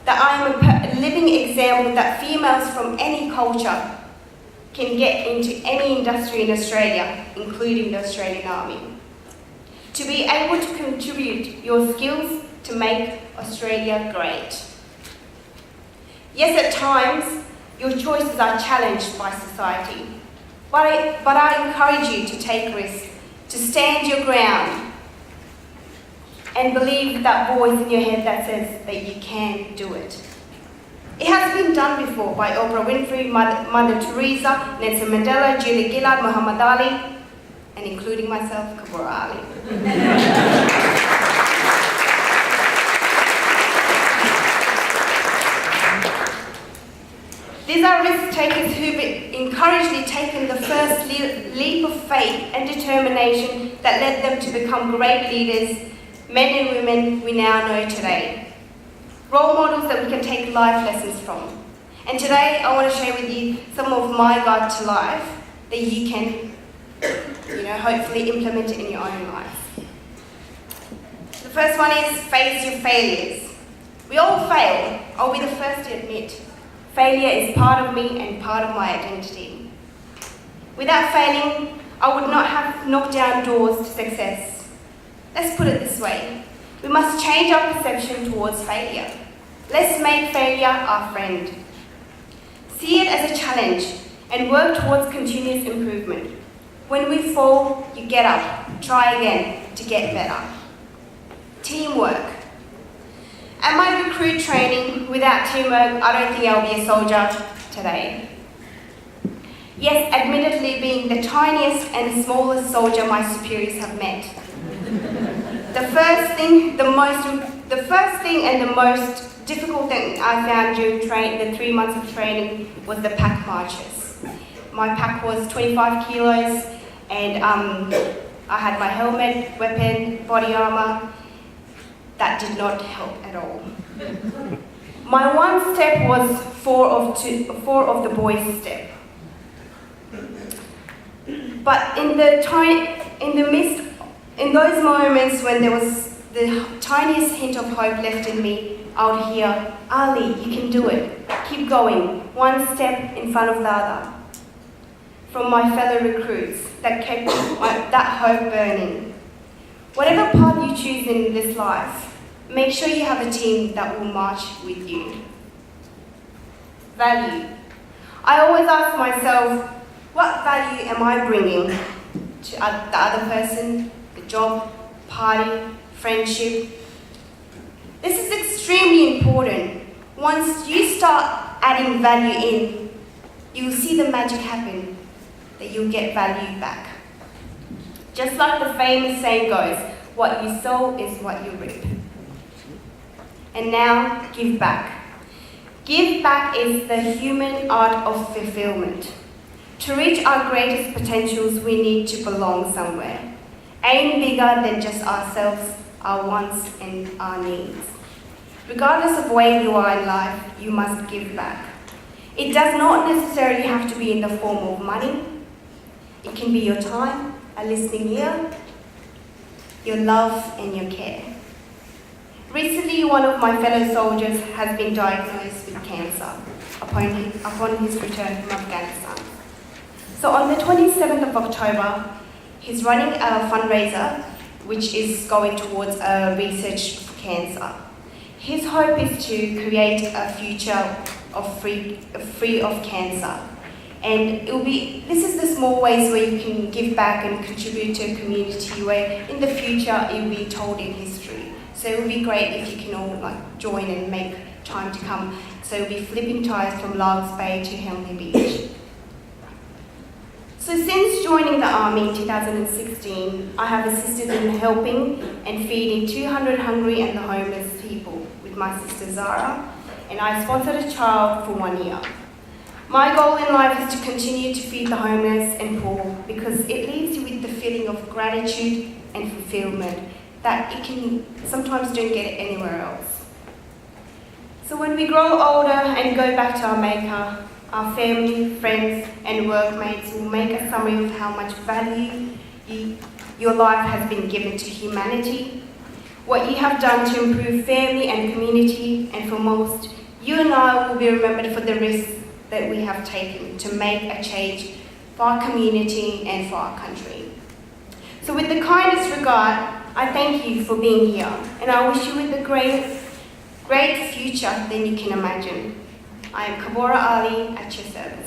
that I am a living example that females from any culture can get into any industry in Australia, including the Australian Army. To be able to contribute your skills to make Australia great. Yes, at times, your choices are challenged by society, but I encourage you to take risks, to stand your ground, and believe that voice in your head that says that you can do it. It has been done before by Oprah Winfrey, Mother Teresa, Nelson Mandela, Julia Gillard, Muhammad Ali, and including myself, Kabura Ali. These are risk takers who've encouragedly taken the first leap of faith and determination that led them to become great leaders, men and women we now know today. Role models that we can take life lessons from. And today I want to share with you some of my guide to life that you can, hopefully implement it in your own life. The first one is face your failures. We all fail. I'll be the first to admit. Failure is part of me and part of my identity. Without failing, I would not have knocked down doors to success. Let's put it this way. We must change our perception towards failure. Let's make failure our friend. See it as a challenge and work towards continuous improvement. When we fall, you get up, try again to get better. Teamwork. At my recruit training, without teamwork, I don't think I'll be a soldier today. Yes, admittedly being the tiniest and smallest soldier my superiors have met. The first thing and the most difficult thing I found during the 3 months of training was the pack marches. My pack was 25 kilos and I had my helmet, weapon, body armor. That did not help at all. My one step was four of the boys' step. But in those moments when there was the tiniest hint of hope left in me, I would hear, Ali, you can do it. Keep going, one step in front of the other. From my fellow recruits that kept that hope burning. Whatever path you choose in this life, make sure you have a team that will march with you. Value. I always ask myself, what value am I bringing to the other person, the job, party, friendship? This is extremely important. Once you start adding value in, you'll see the magic happen, that you'll get value back. Just like the famous saying goes, what you sow is what you reap. And now, give back. Give back is the human art of fulfillment. To reach our greatest potentials, we need to belong somewhere. Aim bigger than just ourselves, our wants and our needs. Regardless of where you are in life, you must give back. It does not necessarily have to be in the form of money. It can be your time, a listening ear, your love and your care. Recently, one of my fellow soldiers has been diagnosed with cancer upon his return from Afghanistan. So on the 27th of October, he's running a fundraiser which is going towards research for cancer. His hope is to create a future free of cancer. And this is the small ways where you can give back and contribute to a community where in the future it will be told in history. So it would be great if you can all join and make time to come. So we'll be flipping tyres from Largs Bay to Henley Beach. So since joining the Army in 2016, I have assisted in helping and feeding 200 hungry and the homeless people with my sister Zara, and I sponsored a child for 1 year. My goal in life is to continue to feed the homeless and poor because it leaves you with the feeling of gratitude and fulfillment that you can sometimes don't get it anywhere else. So when we grow older and go back to our Maker, our family, friends and workmates will make a summary of how much value your life has been given to humanity, what you have done to improve family and community, and for most, and I will be remembered for the risks that we have taken to make a change for our community and for our country. So with the kindest regard, I thank you for being here, and I wish you with a great future than you can imagine. I am Kabora Ali at your service.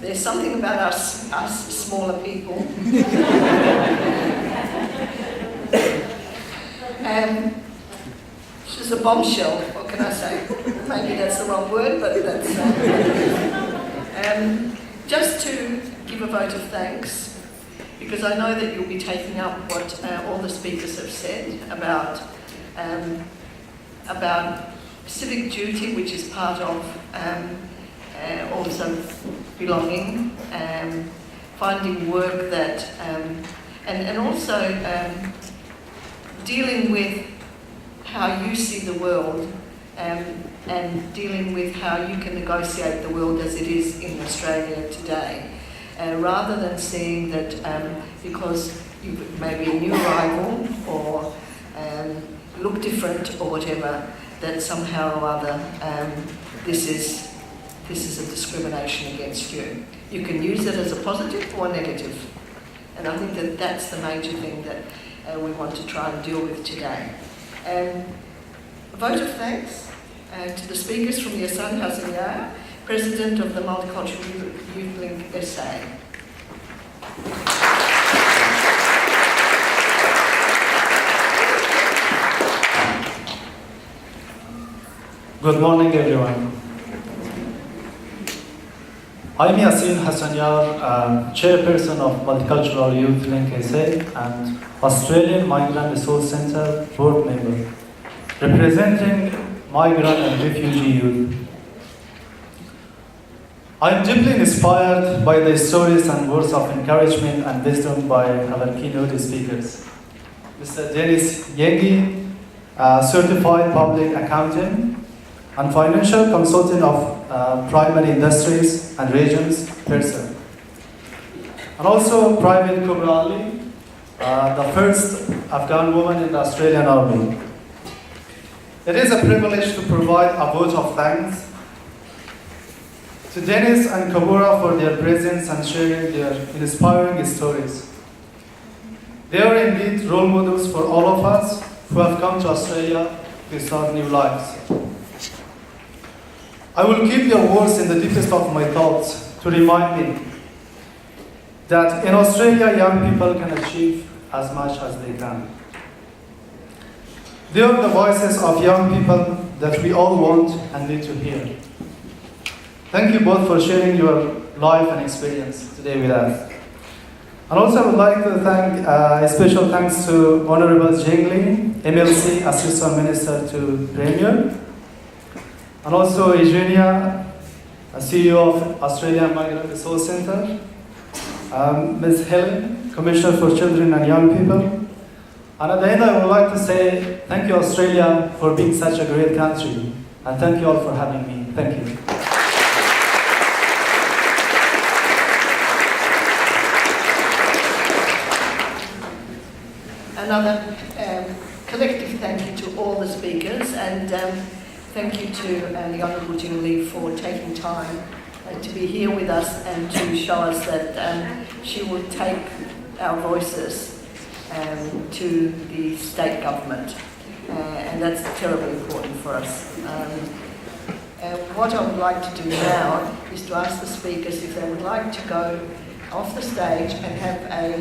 There's something about us smaller people. She's a bombshell, what can I say? Maybe that's the wrong word, but that's... just to give a vote of thanks, because I know that you'll be taking up what all the speakers have said about civic duty, which is part of also belonging, finding work that, and also dealing with how you see the world, and dealing with how you can negotiate the world as it is in Australia today, rather than seeing that because you may be a new arrival or look different or whatever, that somehow or other this is a discrimination against you. You can use it as a positive or negative. And I think that that's the major thing that we want to try and deal with today. A vote of thanks to the speakers from Yasan Hasanyar, President of the Multicultural Youth Link SA. Good morning, everyone. I'm Yasin Hasanyar, Chairperson of Multicultural Youth Link SA and Australian Migrant Resource Centre Board Member, representing migrant and refugee youth. I am deeply inspired by the stories and words of encouragement and wisdom by our keynote speakers. Mr. Dennis Yengi, Certified Public Accountant and Financial Consultant of Primary Industries and Regions person. And also Private Kubra Ali, the first Afghan woman in the Australian Army. It is a privilege to provide a vote of thanks to Dennis and Kabora for their presence and sharing their inspiring stories. They are indeed role models for all of us who have come to Australia to start new lives. I will keep your words in the deepest of my thoughts to remind me that in Australia, young people can achieve as much as they can. They are the voices of young people that we all want and need to hear. Thank you both for sharing your life and experience today with us. And also I would like to thank a special thanks to Honorable Jing Lee, MLC Assistant Minister to Premier, and also Eugenia, CEO of Australian Migrant Resource Centre, Ms. Helen, Commissioner for Children and Young People. And at the end, I would like to say thank you, Australia, for being such a great country. And thank you all for having me. Thank you. Another collective thank you to all the speakers, and thank you to the Honourable Jing Lee for taking time to be here with us and to show us that she will take our voices to the state government, and that's terribly important for us. What I would like to do now is to ask the speakers if they would like to go off the stage and have a